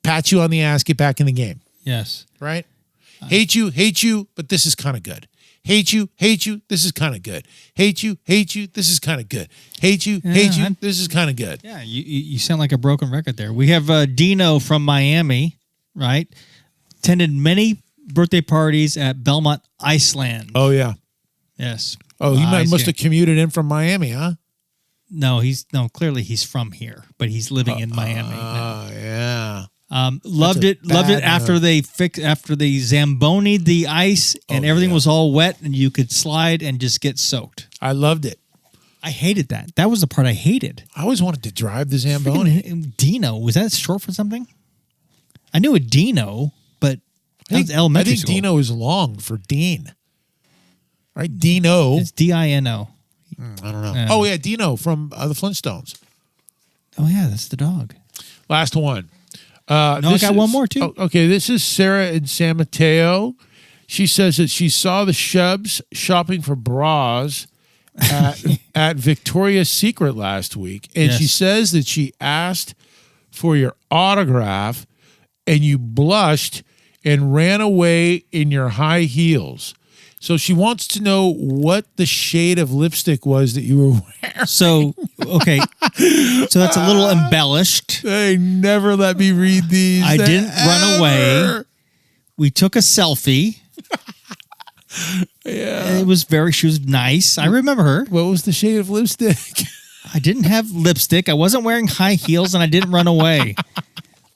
Pat you on the ass, get back in the game. Yes. Right? Hate you, but this is kind of good. Hate you, this is kind of good. Hate you, this is kind of good. Hate you, this is kind of good. Yeah, you sound like a broken record there. We have Dino from Miami, right? Attended many birthday parties at Belmont, Iceland. Oh, yeah. Yes. Oh, he must have commuted in from Miami, huh? No, clearly he's from here, but he's living in Miami. Oh, yeah. Loved it after they zambonied the ice and everything was all wet and you could slide and just get soaked. I loved it. I hated that. That was the part I hated. I always wanted to drive the Zamboni. Dino, was that short for something? I knew a Dino, but that was elementary school. I think Dino is long for Dean. Right? Dino. It's Dino. I don't know. Oh, yeah, Dino from the Flintstones. Oh, yeah, that's the dog. Last one. I got one more, too. Okay, this is Sarah in San Mateo. She says that she saw the Shebs shopping for bras at Victoria's Secret last week. And she says that she asked for your autograph and you blushed and ran away in your high heels. So she wants to know what the shade of lipstick was that you were wearing. So, okay. So that's a little embellished. They never let me read these. I didn't run away. We took a selfie. Yeah. She was nice. I remember her. What was the shade of lipstick? I didn't have lipstick. I wasn't wearing high heels, and I didn't run away.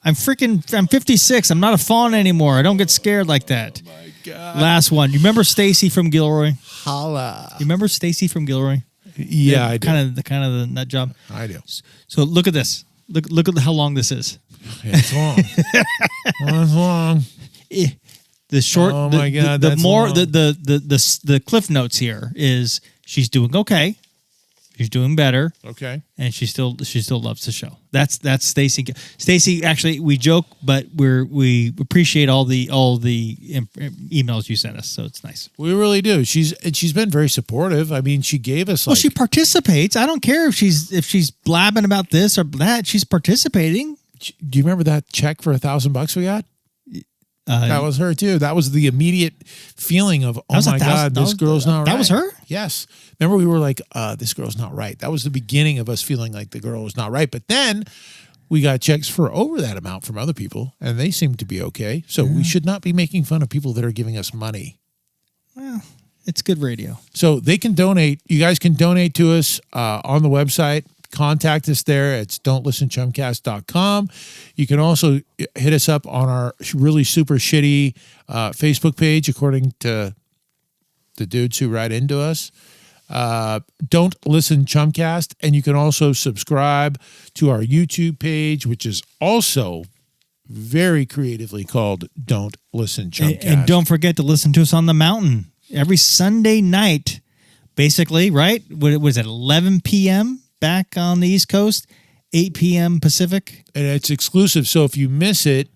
I'm 56. I'm not a fawn anymore. I don't get scared like that. Oh my God. Last one. You remember Stacy from Gilroy? Holla. You remember Stacy from Gilroy? Yeah, I do. Kind of the nut job. I do. So look at this. Look at how long this is. It's long. It's long. The short. Oh my God. The that's more long. the cliff notes here is she's doing okay. She's doing better. Okay. And she still loves the show. That's Stacy. Stacy, actually, we joke, but we appreciate all the emails you sent us. So it's nice. We really do. She's been very supportive. I mean, she gave us. Well, she participates. I don't care if she's blabbing about this or that. She's participating. Do you remember that check for $1,000 we got? That was her too. That was the immediate feeling of, oh my God, this girl's not right. That was her? Yes. Remember we were like, this girl's not right. That was the beginning of us feeling like the girl was not right. But then we got checks for over that amount from other people, and they seemed to be okay. So we should not be making fun of people that are giving us money. Well, it's good radio. So they can donate. You guys can donate to us on the website. Contact us there. It's don'tlistenchumcast.com. You can also hit us up on our really super shitty Facebook page, according to the dudes who write into us. Don't Listen Chumcast. And you can also subscribe to our YouTube page, which is also very creatively called Don't Listen Chumcast. And don't forget to listen to us on the mountain every Sunday night, basically, right? What was it, 11 p.m.? Back on the East Coast, 8 p.m. Pacific. And it's exclusive. So if you miss the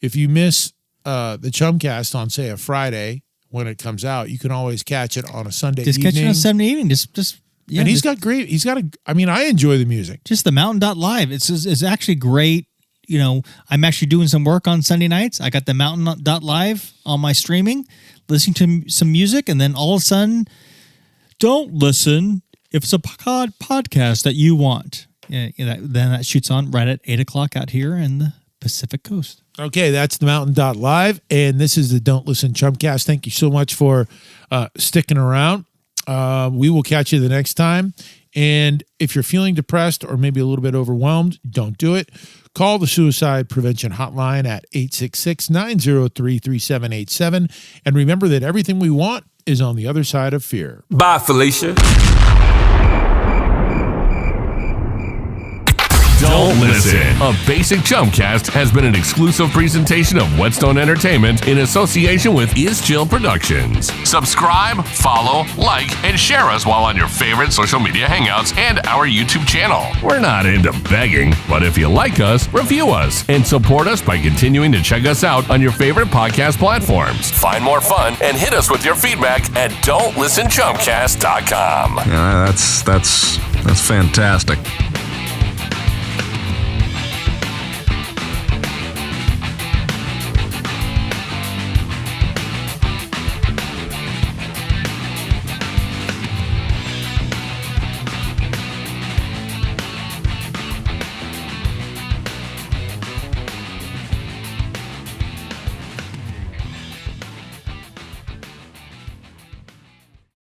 Chumcast on, say, a Friday when it comes out, you can always catch it on a Sunday evening. Just catch it on a Sunday evening. And I enjoy the music. Just the mountain.live. It's actually great. You know, I'm actually doing some work on Sunday nights. I got the mountain.live on my streaming, listening to some music, and then all of a sudden, don't listen. If it's a podcast that you want, then that shoots on right at 8 o'clock out here in the Pacific Coast. Okay, that's the mountain.live, and this is the Don't Listen Chumcast. Thank you so much for sticking around. We will catch you the next time. And if you're feeling depressed or maybe a little bit overwhelmed, don't do it. Call the Suicide Prevention Hotline at 866-903-3787. And remember that everything we want is on the other side of fear. Bye, Felicia. Don't listen. A Basic Chumcast has been an exclusive presentation of Whetstone Entertainment in association with Is Chill Productions. Subscribe, follow, like, and share us while on your favorite social media hangouts and our YouTube channel. We're not into begging, but if you like us, review us and support us by continuing to check us out on your favorite podcast platforms. Find more fun and hit us with your feedback at don'tlistenchumcast.com. Yeah, that's fantastic.